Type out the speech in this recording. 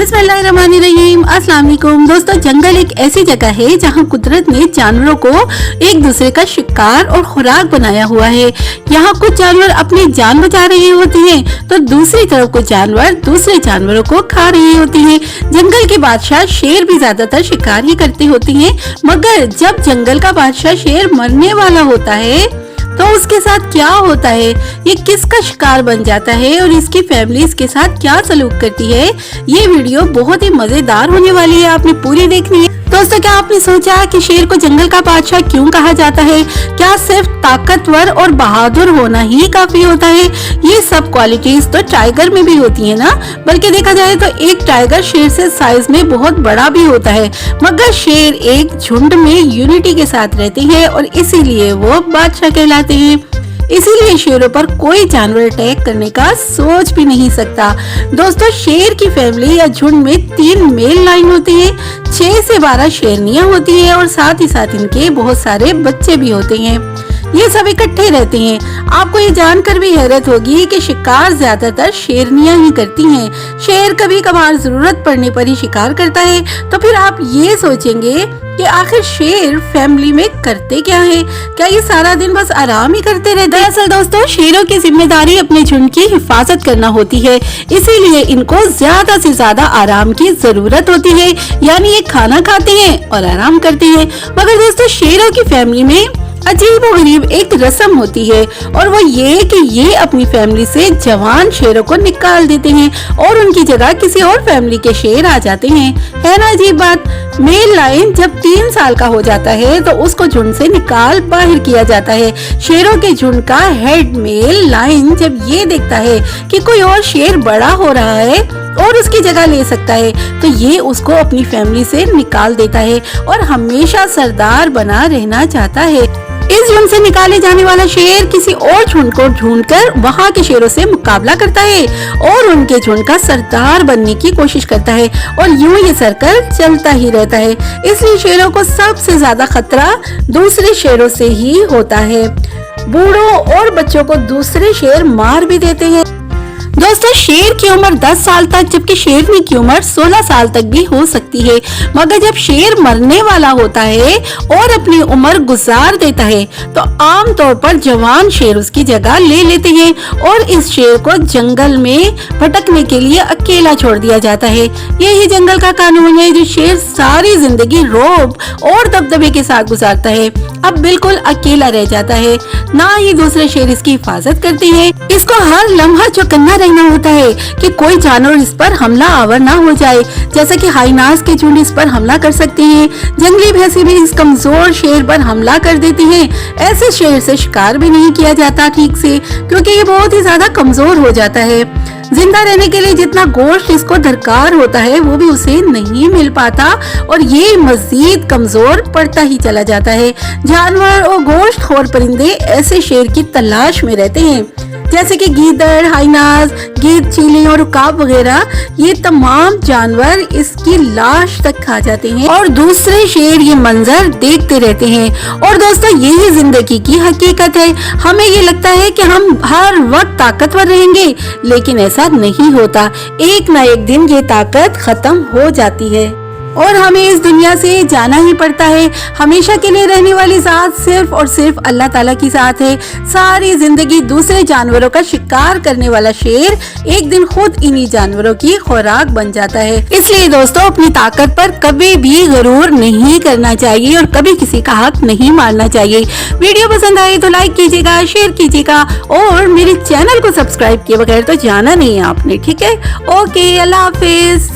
बिस्मिल्लाहिर्रहमानिर्रहीम। अस्सलाम वालेकुम दोस्तों, जंगल एक ऐसी जगह है जहाँ कुदरत ने जानवरों को एक दूसरे का शिकार और खुराक बनाया हुआ है। यहाँ कुछ जानवर अपनी जान बचा रहे होते हैं तो दूसरी तरफ कुछ जानवर दूसरे जानवरों को खा रहे होते हैं। जंगल के बादशाह शेर भी ज्यादातर शिकार ही करते होते हैं, मगर जब जंगल का बादशाह शेर मरने वाला होता है तो उसके साथ क्या होता है, ये किसका शिकार बन जाता है और इसकी फैमिली इसके साथ क्या सलूक करती है, ये वीडियो बहुत ही मजेदार होने वाली है, आपने पूरी देखनी है। दोस्तों, क्या आपने सोचा कि शेर को जंगल का बादशाह क्यों कहा जाता है? क्या सिर्फ ताकतवर और बहादुर होना ही काफी होता है? ये सब क्वालिटीज तो टाइगर में भी होती है ना, बल्कि देखा जाए तो एक टाइगर शेर से साइज में बहुत बड़ा भी होता है, मगर शेर एक झुंड में यूनिटी के साथ रहते हैं और इसीलिए वो बादशाह कहलाते हैं। इसीलिए शेरों पर कोई जानवर अटैक करने का सोच भी नहीं सकता। दोस्तों, शेर की फैमिली या झुंड में 3 मेल लाइन होती है, 6 से 12 शेरनियां होती है और साथ ही साथ इनके बहुत सारे बच्चे भी होते हैं। ये सब इकट्ठे रहते हैं। आपको ये जानकर भी हैरत होगी कि शिकार ज्यादातर शेरनियां ही करती हैं। शेर कभी कभार जरूरत पड़ने पर ही शिकार करता है। तो फिर आप ये सोचेंगे कि आखिर शेर फैमिली में करते क्या है? क्या ये सारा दिन बस आराम ही करते रहते हैं? दरअसल दोस्तों, शेरों की जिम्मेदारी अपने झुंड की हिफाजत करना होती है, इसीलिए इनको ज्यादा से ज्यादा आराम की जरूरत होती है, यानी ये खाना खाते हैं और आराम करते हैं। मगर दोस्तों, शेरों की फैमिली में अजीब और गरीब एक रस्म होती है और वो ये कि ये अपनी फैमिली से जवान शेरों को निकाल देते हैं और उनकी जगह किसी और फैमिली के शेर आ जाते हैं। है ना अजीब बात? मेल लाइन जब 3 साल का हो जाता है तो उसको झुंड से निकाल बाहर किया जाता है। शेरों के झुंड का हेड मेल लाइन जब ये देखता है कि कोई और शेर बड़ा हो रहा है और उसकी जगह ले सकता है तो ये उसको अपनी फैमिली से निकाल देता है और हमेशा सरदार बना रहना चाहता है। इस झुंड से निकाले जाने वाला शेर किसी और झुंड को ढूंढकर वहाँ के शेरों से मुकाबला करता है और उनके झुंड का सरदार बनने की कोशिश करता है और यूं ये सर्कल चलता ही रहता है। इसलिए शेरों को सबसे ज्यादा खतरा दूसरे शेरों से ही होता है। बूढ़ों और बच्चों को दूसरे शेर मार भी देते हैं। दोस्तों, शेर की उम्र 10 साल तक जबकि शेरनी की उम्र 16 साल तक भी हो सकती है, मगर जब शेर मरने वाला होता है और अपनी उम्र गुजार देता है तो आम तौर पर जवान शेर उसकी जगह ले लेते हैं और इस शेर को जंगल में भटकने के लिए अकेला छोड़ दिया जाता है। यही जंगल का कानून है जो शेर सारी जिंदगी रौब और दबदबे के साथ गुजारता है, अब बिल्कुल अकेला रह जाता है। ना ही दूसरे शेर इसकी हिफाजत करते हैं। इसको हर लम्हा चौकन्ना रहना होता है कि कोई जानवर इस पर हमला आवर ना हो जाए, जैसा कि हाइनास के झुंड इस पर हमला कर सकते हैं। जंगली भैंसें भी इस कमजोर शेर पर हमला कर देती हैं। ऐसे शेर से शिकार भी नहीं किया जाता ठीक से, क्योंकि ये बहुत ही ज्यादा कमजोर हो जाता है। जिंदा रहने के लिए जितना गोश्त इसको दरकार होता है वो भी उसे नहीं मिल पाता और ये मजीद कमजोर पड़ता ही चला जाता है। जानवर और गोश्तखोर परिंदे ऐसे शेर की तलाश में रहते हैं, जैसे कि गीदड़, हाइनास, गीद, चीली और उकाब वगैरह। ये तमाम जानवर इसकी लाश तक खा जाते हैं और दूसरे शेर ये मंजर देखते रहते हैं। और दोस्तों, यही जिंदगी की हकीकत है। हमें ये लगता है कि हम हर वक्त ताकतवर रहेंगे, लेकिन ऐसा नहीं होता। एक ना एक दिन ये ताकत खत्म हो जाती है और हमें इस दुनिया से जाना ही पड़ता है। हमेशा के लिए रहने वाली जात सिर्फ और सिर्फ अल्लाह ताला की जात है। सारी जिंदगी दूसरे जानवरों का शिकार करने वाला शेर एक दिन खुद इन्हीं जानवरों की खुराक बन जाता है। इसलिए दोस्तों, अपनी ताकत पर कभी भी गरूर नहीं करना चाहिए और कभी किसी का हक नहीं मारना चाहिए। वीडियो पसंद आए तो लाइक कीजिएगा, शेयर कीजिएगा और मेरे चैनल को सब्सक्राइब किए बगैर तो जाना नहीं है आपने, ठीक है? ओके, अल्लाह हाफिज।